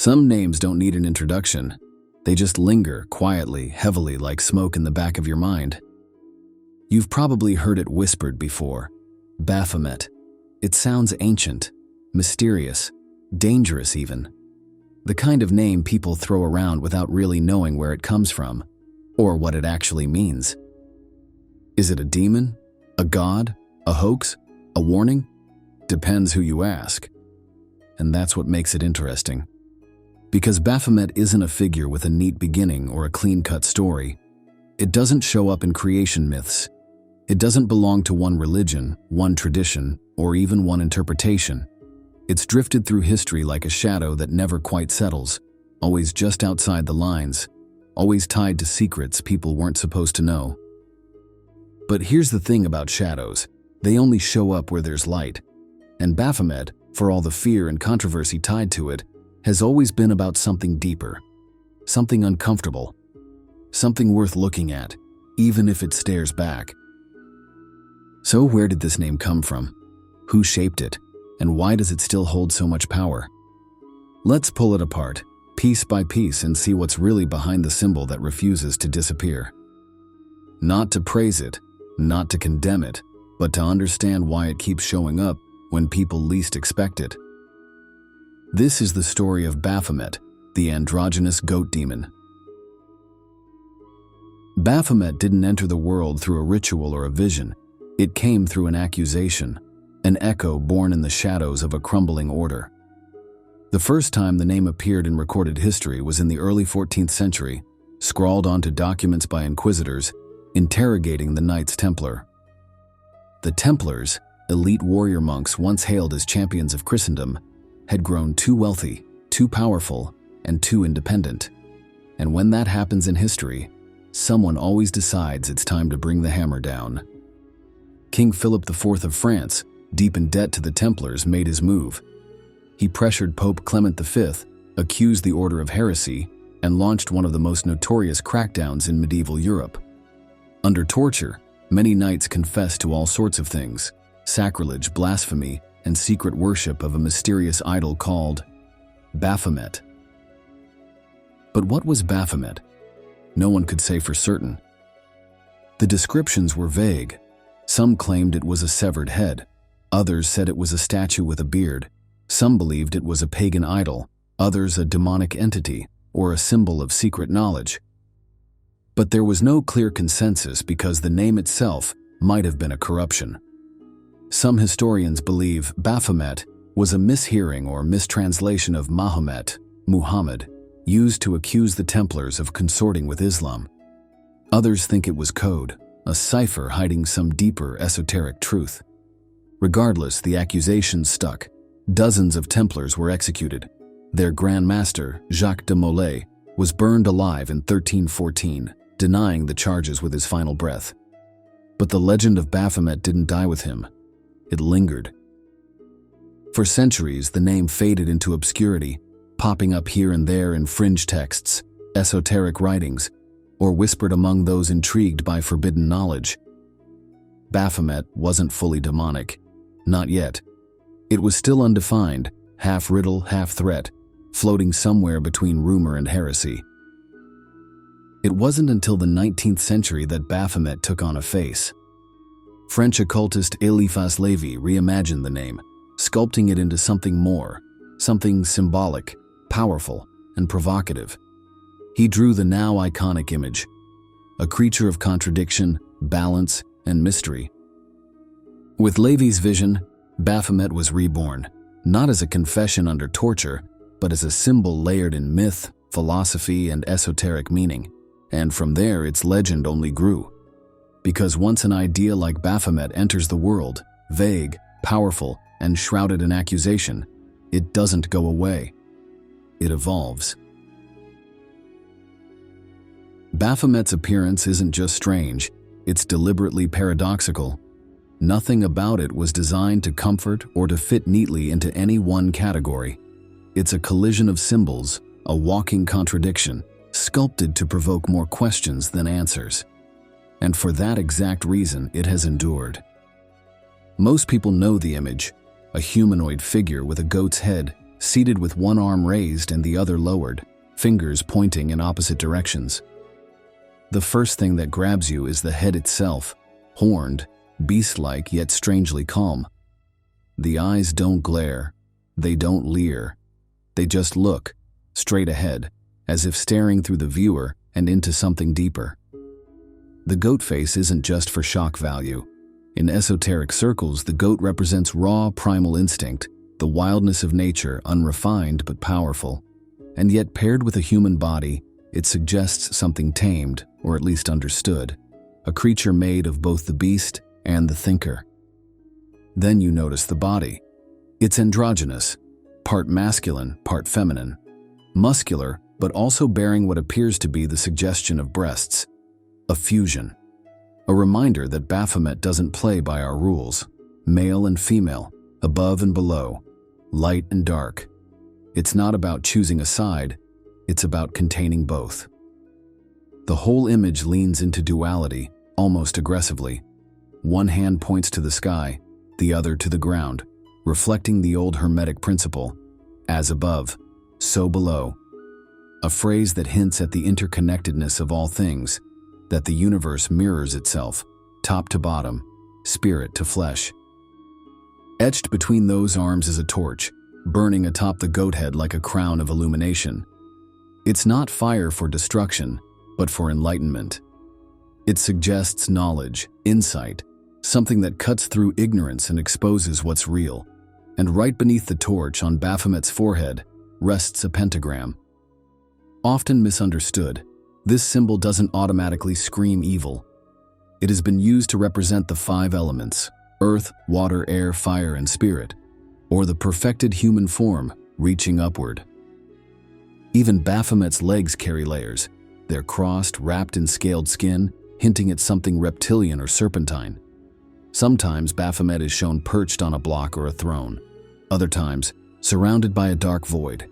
Some names don't need an introduction. They just linger quietly, heavily, like smoke in the back of your mind. You've probably heard it whispered before. Baphomet. It sounds ancient, mysterious, dangerous even. The kind of name people throw around without really knowing where it comes from, or what it actually means. Is it a demon? A god? A hoax? A warning? Depends who you ask. And that's what makes it interesting. Because Baphomet isn't a figure with a neat beginning or a clean-cut story. It doesn't show up in creation myths. It doesn't belong to one religion, one tradition, or even one interpretation. It's drifted through history like a shadow that never quite settles, always just outside the lines, always tied to secrets people weren't supposed to know. But here's the thing about shadows. They only show up where there's light. And Baphomet, for all the fear and controversy tied to it, has always been about something deeper, something uncomfortable, something worth looking at, even if it stares back. So where did this name come from? Who shaped it? And why does it still hold so much power? Let's pull it apart, piece by piece, and see what's really behind the symbol that refuses to disappear. Not to praise it, not to condemn it, but to understand why it keeps showing up when people least expect it. This is the story of Baphomet, the androgynous goat demon. Baphomet didn't enter the world through a ritual or a vision. It came through an accusation, an echo born in the shadows of a crumbling order. The first time the name appeared in recorded history was in the early 14th century, scrawled onto documents by inquisitors, interrogating the Knights Templar. The Templars, elite warrior monks once hailed as champions of Christendom, had grown too wealthy, too powerful, and too independent. And when that happens in history, someone always decides it's time to bring the hammer down. King Philip IV of France, deep in debt to the Templars, made his move. He pressured Pope Clement V, accused the order of heresy, and launched one of the most notorious crackdowns in medieval Europe. Under torture, many knights confessed to all sorts of things: sacrilege, blasphemy, and secret worship of a mysterious idol called Baphomet. But what was Baphomet? No one could say for certain. The descriptions were vague. Some claimed it was a severed head. Others said it was a statue with a beard. Some believed it was a pagan idol, others a demonic entity or a symbol of secret knowledge. But there was no clear consensus because the name itself might have been a corruption. Some historians believe Baphomet was a mishearing or mistranslation of Mahomet, Muhammad, used to accuse the Templars of consorting with Islam. Others think it was code, a cipher hiding some deeper esoteric truth. Regardless, the accusations stuck. Dozens of Templars were executed. Their Grand Master, Jacques de Molay, was burned alive in 1314, denying the charges with his final breath. But the legend of Baphomet didn't die with him. It lingered. For centuries, the name faded into obscurity, popping up here and there in fringe texts, esoteric writings, or whispered among those intrigued by forbidden knowledge. Baphomet wasn't fully demonic. Not yet. It was still undefined, half riddle, half threat, floating somewhere between rumor and heresy. It wasn't until the 19th century that Baphomet took on a face. French occultist Eliphas Lévy reimagined the name, sculpting it into something more, something symbolic, powerful, and provocative. He drew the now iconic image, a creature of contradiction, balance, and mystery. With Lévy's vision, Baphomet was reborn, not as a confession under torture, but as a symbol layered in myth, philosophy, and esoteric meaning. And from there, its legend only grew. Because once an idea like Baphomet enters the world, vague, powerful, and shrouded in accusation, it doesn't go away. It evolves. Baphomet's appearance isn't just strange, it's deliberately paradoxical. Nothing about it was designed to comfort or to fit neatly into any one category. It's a collision of symbols, a walking contradiction, sculpted to provoke more questions than answers. And for that exact reason, it has endured. Most people know the image, a humanoid figure with a goat's head, seated with one arm raised and the other lowered, fingers pointing in opposite directions. The first thing that grabs you is the head itself, horned, beast-like yet strangely calm. The eyes don't glare, they don't leer. They just look, straight ahead, as if staring through the viewer and into something deeper. The goat face isn't just for shock value. In esoteric circles, the goat represents raw, primal instinct, the wildness of nature, unrefined but powerful. And yet paired with a human body, it suggests something tamed, or at least understood, a creature made of both the beast and the thinker. Then you notice the body. It's androgynous, part masculine, part feminine, muscular, but also bearing what appears to be the suggestion of breasts, a fusion. A reminder that Baphomet doesn't play by our rules, male and female, above and below, light and dark. It's not about choosing a side, it's about containing both. The whole image leans into duality, almost aggressively. One hand points to the sky, the other to the ground, reflecting the old Hermetic principle, as above, so below. A phrase that hints at the interconnectedness of all things, that the universe mirrors itself, top to bottom, spirit to flesh. Etched between those arms is a torch, burning atop the goat head like a crown of illumination. It's not fire for destruction, but for enlightenment. It suggests knowledge, insight, something that cuts through ignorance and exposes what's real. And right beneath the torch, on Baphomet's forehead, rests a pentagram. Often misunderstood, this symbol doesn't automatically scream evil. It has been used to represent the 5 elements: earth, water, air, fire, and spirit, or the perfected human form, reaching upward. Even Baphomet's legs carry layers. They're crossed, wrapped in scaled skin, hinting at something reptilian or serpentine. Sometimes Baphomet is shown perched on a block or a throne. Other times, surrounded by a dark void.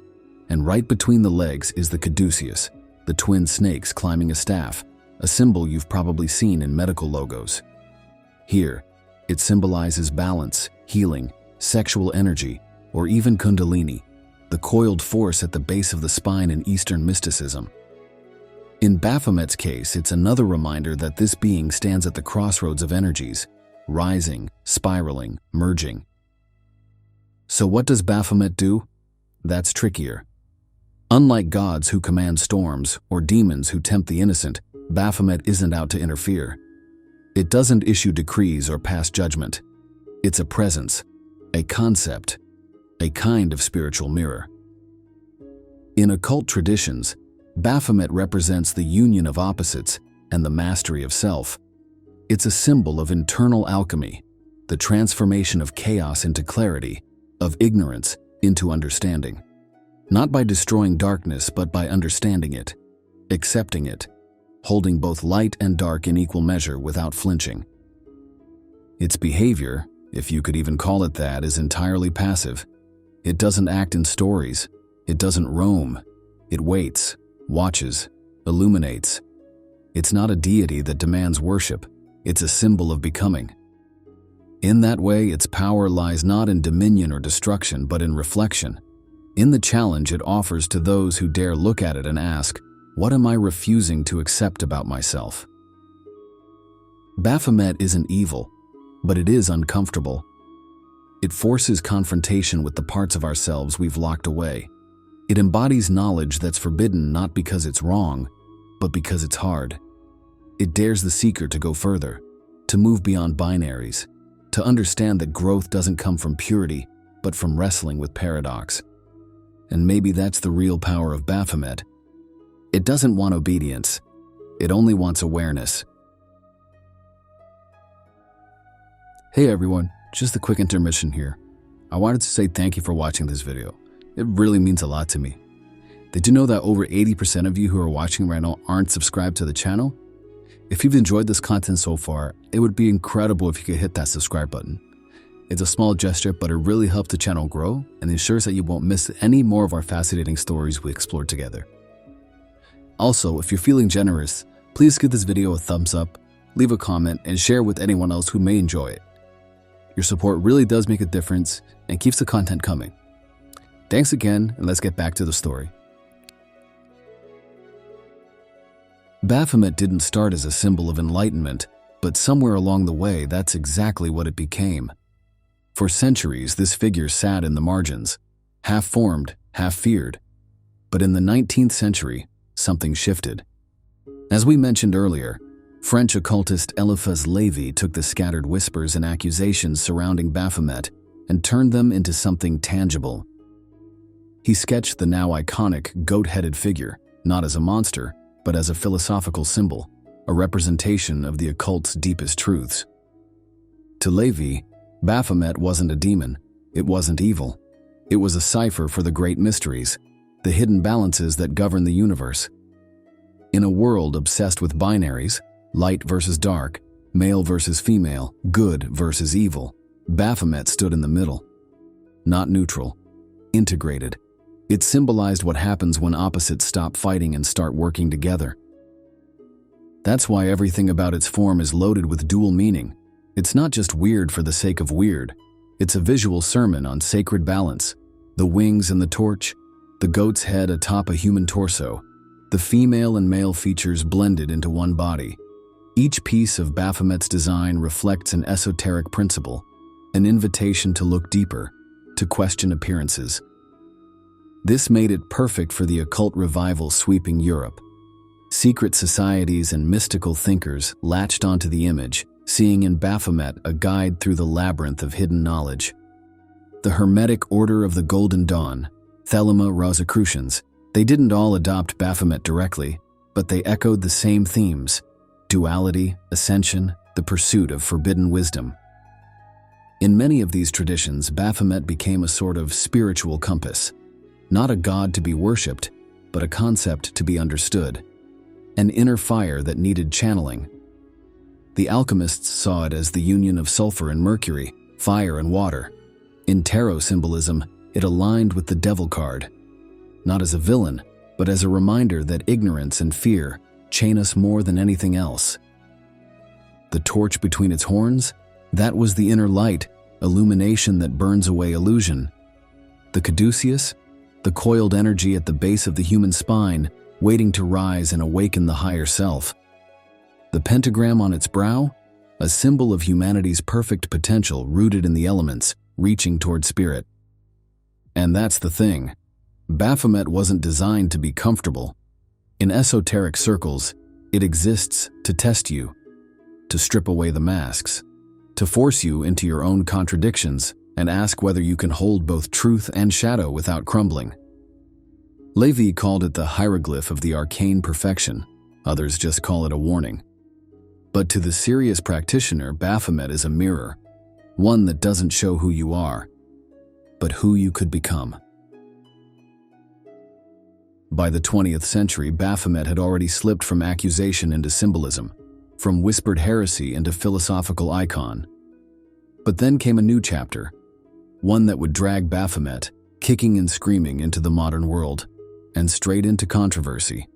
And right between the legs is the caduceus, the twin snakes climbing a staff, a symbol you've probably seen in medical logos. Here, it symbolizes balance, healing, sexual energy, or even kundalini, the coiled force at the base of the spine in Eastern mysticism. In Baphomet's case, it's another reminder that this being stands at the crossroads of energies, rising, spiraling, merging. So what does Baphomet do? That's trickier. Unlike gods who command storms or demons who tempt the innocent, Baphomet isn't out to interfere. It doesn't issue decrees or pass judgment. It's a presence, a concept, a kind of spiritual mirror. In occult traditions, Baphomet represents the union of opposites and the mastery of self. It's a symbol of internal alchemy, the transformation of chaos into clarity, of ignorance into understanding. Not by destroying darkness, but by understanding it, accepting it, holding both light and dark in equal measure without flinching. Its behavior, if you could even call it that, is entirely passive. It doesn't act in stories. It doesn't roam. It waits, watches, illuminates. It's not a deity that demands worship. It's a symbol of becoming. In that way, its power lies not in dominion or destruction, but in reflection. In the challenge it offers to those who dare look at it and ask, what am I refusing to accept about myself? Baphomet isn't evil, but it is uncomfortable. It forces confrontation with the parts of ourselves we've locked away. It embodies knowledge that's forbidden not because it's wrong, but because it's hard. It dares the seeker to go further, to move beyond binaries, to understand that growth doesn't come from purity, but from wrestling with paradox. And maybe that's the real power of Baphomet. It doesn't want obedience. It only wants awareness. Hey everyone, just a quick intermission here. I wanted to say thank you for watching this video. It really means a lot to me. Did you know that over 80% of you who are watching right now aren't subscribed to the channel? If you've enjoyed this content so far, it would be incredible if you could hit that subscribe button. It's a small gesture, but it really helps the channel grow and ensures that you won't miss any more of our fascinating stories we explore together. Also, if you're feeling generous, please give this video a thumbs up, leave a comment, and share with anyone else who may enjoy it. Your support really does make a difference and keeps the content coming. Thanks again, and let's get back to the story. Baphomet didn't start as a symbol of enlightenment, but somewhere along the way, that's exactly what it became. For centuries, this figure sat in the margins, half formed, half feared. But in the 19th century, something shifted. As we mentioned earlier, French occultist Eliphas Lévy took the scattered whispers and accusations surrounding Baphomet and turned them into something tangible. He sketched the now iconic goat-headed figure, not as a monster, but as a philosophical symbol, a representation of the occult's deepest truths. To Lévy, Baphomet wasn't a demon, it wasn't evil. It was a cipher for the great mysteries, the hidden balances that govern the universe. In a world obsessed with binaries, light versus dark, male versus female, good versus evil, Baphomet stood in the middle. Not neutral, integrated. It symbolized what happens when opposites stop fighting and start working together. That's why everything about its form is loaded with dual meaning. It's not just weird for the sake of weird. It's a visual sermon on sacred balance. The wings and the torch, the goat's head atop a human torso, the female and male features blended into one body. Each piece of Baphomet's design reflects an esoteric principle, an invitation to look deeper, to question appearances. This made it perfect for the occult revival sweeping Europe. Secret societies and mystical thinkers latched onto the image, seeing in Baphomet a guide through the labyrinth of hidden knowledge. The Hermetic Order of the Golden Dawn, Thelema Rosicrucians, they didn't all adopt Baphomet directly, but they echoed the same themes: duality, ascension, the pursuit of forbidden wisdom. In many of these traditions, Baphomet became a sort of spiritual compass. Not a god to be worshipped, but a concept to be understood. An inner fire that needed channeling. The alchemists saw it as the union of sulfur and mercury, fire and water. In tarot symbolism, it aligned with the devil card. Not as a villain, but as a reminder that ignorance and fear chain us more than anything else. The torch between its horns? That was the inner light, illumination that burns away illusion. The caduceus? The coiled energy at the base of the human spine, waiting to rise and awaken the higher self. The pentagram on its brow? A symbol of humanity's perfect potential rooted in the elements, reaching toward spirit. And that's the thing. Baphomet wasn't designed to be comfortable. In esoteric circles, it exists to test you, to strip away the masks, to force you into your own contradictions and ask whether you can hold both truth and shadow without crumbling. Lévy called it the hieroglyph of the arcane perfection. Others just call it a warning. But to the serious practitioner, Baphomet is a mirror, one that doesn't show who you are, but who you could become. By the 20th century, Baphomet had already slipped from accusation into symbolism, from whispered heresy into philosophical icon. But then came a new chapter, one that would drag Baphomet, kicking and screaming, into the modern world, and straight into controversy.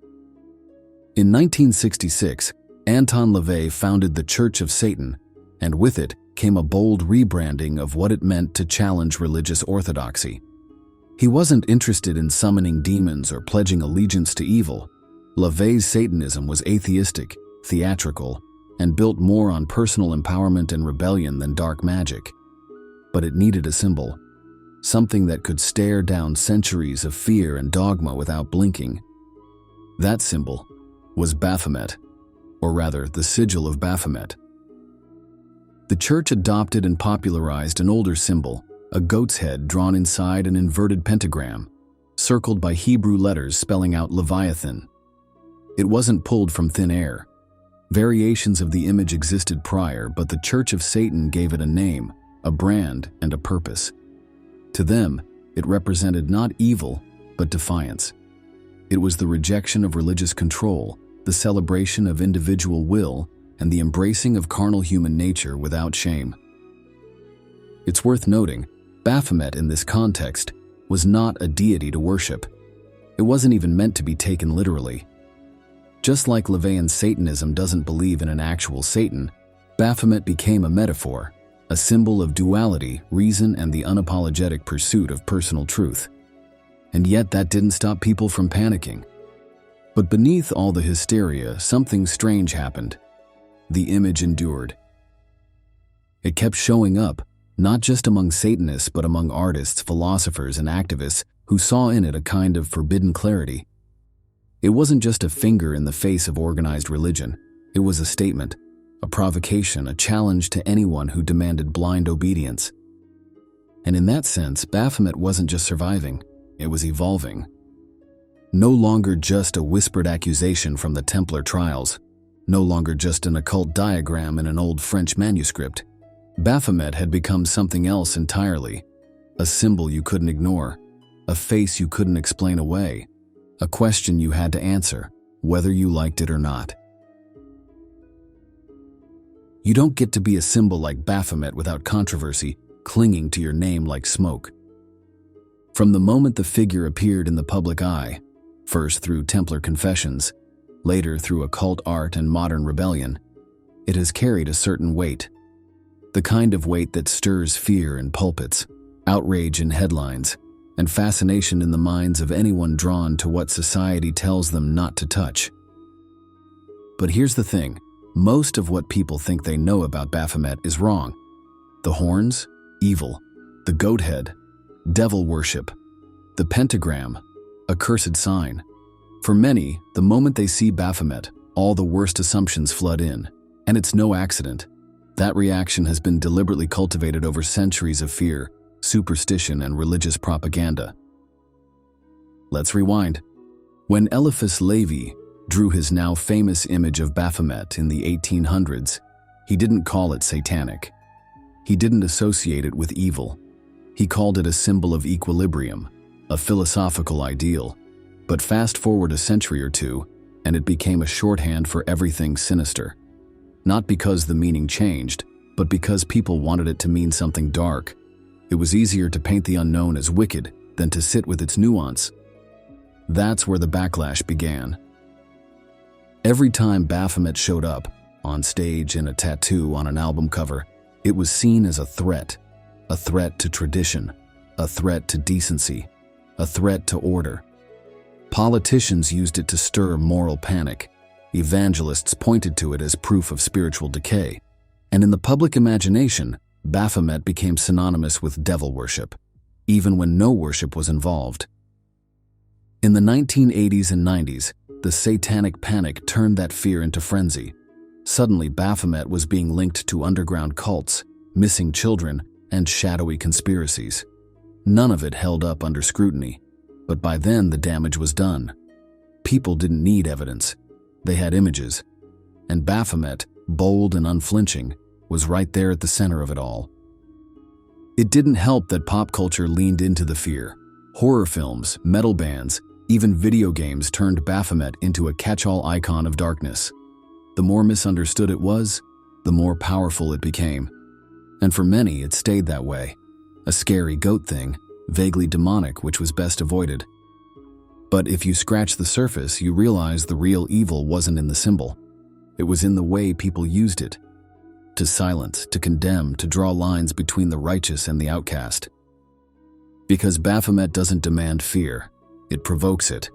In 1966, Anton LaVey founded the Church of Satan, and with it came a bold rebranding of what it meant to challenge religious orthodoxy. He wasn't interested in summoning demons or pledging allegiance to evil. LaVey's Satanism was atheistic, theatrical, and built more on personal empowerment and rebellion than dark magic. But it needed a symbol, something that could stare down centuries of fear and dogma without blinking. That symbol was Baphomet, or rather, the sigil of Baphomet. The church adopted and popularized an older symbol, a goat's head drawn inside an inverted pentagram, circled by Hebrew letters spelling out Leviathan. It wasn't pulled from thin air. Variations of the image existed prior, but the Church of Satan gave it a name, a brand, and a purpose. To them, it represented not evil, but defiance. It was the rejection of religious control, the celebration of individual will, and the embracing of carnal human nature without shame. It's worth noting, Baphomet in this context was not a deity to worship. It wasn't even meant to be taken literally. Just like LaVeyan Satanism doesn't believe in an actual Satan, Baphomet became a metaphor, a symbol of duality, reason, and the unapologetic pursuit of personal truth. And yet that didn't stop people from panicking. But beneath all the hysteria, something strange happened. The image endured. It kept showing up, not just among Satanists but among artists, philosophers, and activists who saw in it a kind of forbidden clarity. It wasn't just a finger in the face of organized religion. It was a statement, a provocation, a challenge to anyone who demanded blind obedience. And in that sense, Baphomet wasn't just surviving, it was evolving. No longer just a whispered accusation from the Templar trials, no longer just an occult diagram in an old French manuscript. Baphomet had become something else entirely, a symbol you couldn't ignore, a face you couldn't explain away, a question you had to answer, whether you liked it or not. You don't get to be a symbol like Baphomet without controversy clinging to your name like smoke. From the moment the figure appeared in the public eye, first through Templar confessions, later through occult art and modern rebellion, it has carried a certain weight. The kind of weight that stirs fear in pulpits, outrage in headlines, and fascination in the minds of anyone drawn to what society tells them not to touch. But here's the thing, most of what people think they know about Baphomet is wrong. The horns, evil. The goat head, devil worship. The pentagram, a cursed sign. For many, the moment they see Baphomet, all the worst assumptions flood in. And it's no accident. That reaction has been deliberately cultivated over centuries of fear, superstition, and religious propaganda. Let's rewind. When Eliphas Levi drew his now famous image of Baphomet in the 1800s, he didn't call it satanic. He didn't associate it with evil. He called it a symbol of equilibrium, a philosophical ideal. But fast forward a century or two, and it became a shorthand for everything sinister. Not because the meaning changed, but because people wanted it to mean something dark. It was easier to paint the unknown as wicked than to sit with its nuance. That's where the backlash began. Every time Baphomet showed up, on stage, in a tattoo, on an album cover, it was seen as a threat to tradition, a threat to decency, a threat to order. Politicians used it to stir moral panic. Evangelists pointed to it as proof of spiritual decay. And in the public imagination, Baphomet became synonymous with devil worship, even when no worship was involved. In the 1980s and 90s, the satanic panic turned that fear into frenzy. Suddenly, Baphomet was being linked to underground cults, missing children, and shadowy conspiracies. None of it held up under scrutiny. But by then, the damage was done. People didn't need evidence. They had images. And Baphomet, bold and unflinching, was right there at the center of it all. It didn't help that pop culture leaned into the fear. Horror films, metal bands, even video games turned Baphomet into a catch-all icon of darkness. The more misunderstood it was, the more powerful it became. And for many, it stayed that way. A scary goat thing, vaguely demonic, which was best avoided. But if you scratch the surface, you realize the real evil wasn't in the symbol. It was in the way people used it. To silence, to condemn, to draw lines between the righteous and the outcast. Because Baphomet doesn't demand fear, it provokes it.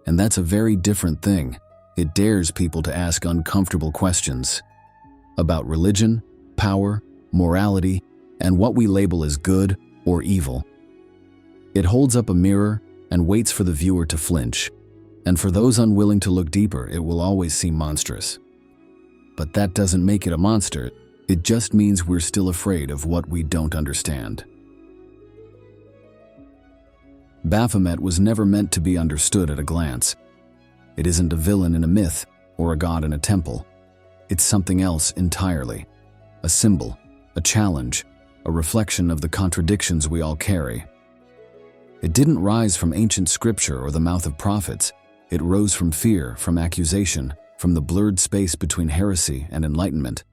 And that's a very different thing. It dares people to ask uncomfortable questions about religion, power, morality, and what we label as good or evil. It holds up a mirror and waits for the viewer to flinch. And for those unwilling to look deeper, it will always seem monstrous. But that doesn't make it a monster. It just means we're still afraid of what we don't understand. Baphomet was never meant to be understood at a glance. It isn't a villain in a myth or a god in a temple. It's something else entirely. A symbol, a challenge, a reflection of the contradictions we all carry. It didn't rise from ancient scripture or the mouth of prophets. It rose from fear, from accusation, from the blurred space between heresy and enlightenment.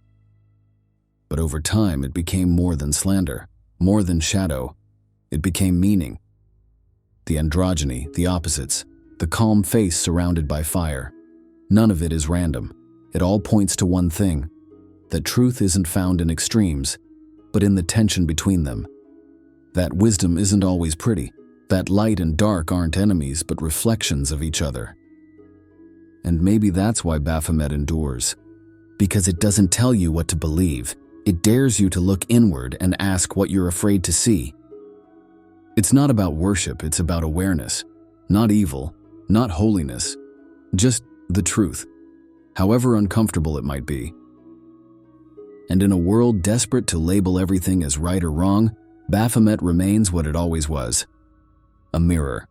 But over time, it became more than slander, more than shadow. It became meaning. The androgyny, the opposites, the calm face surrounded by fire. None of it is random. It all points to one thing: that truth isn't found in extremes, but in the tension between them. That wisdom isn't always pretty, That light and dark aren't enemies but reflections of each other. And maybe that's why Baphomet endures. Because it doesn't tell you what to believe. It dares you to look inward and ask what you're afraid to see. It's not about worship, it's about awareness. Not evil, not holiness, just the truth, however uncomfortable it might be. And in a world desperate to label everything as right or wrong, Baphomet remains what it always was: a mirror.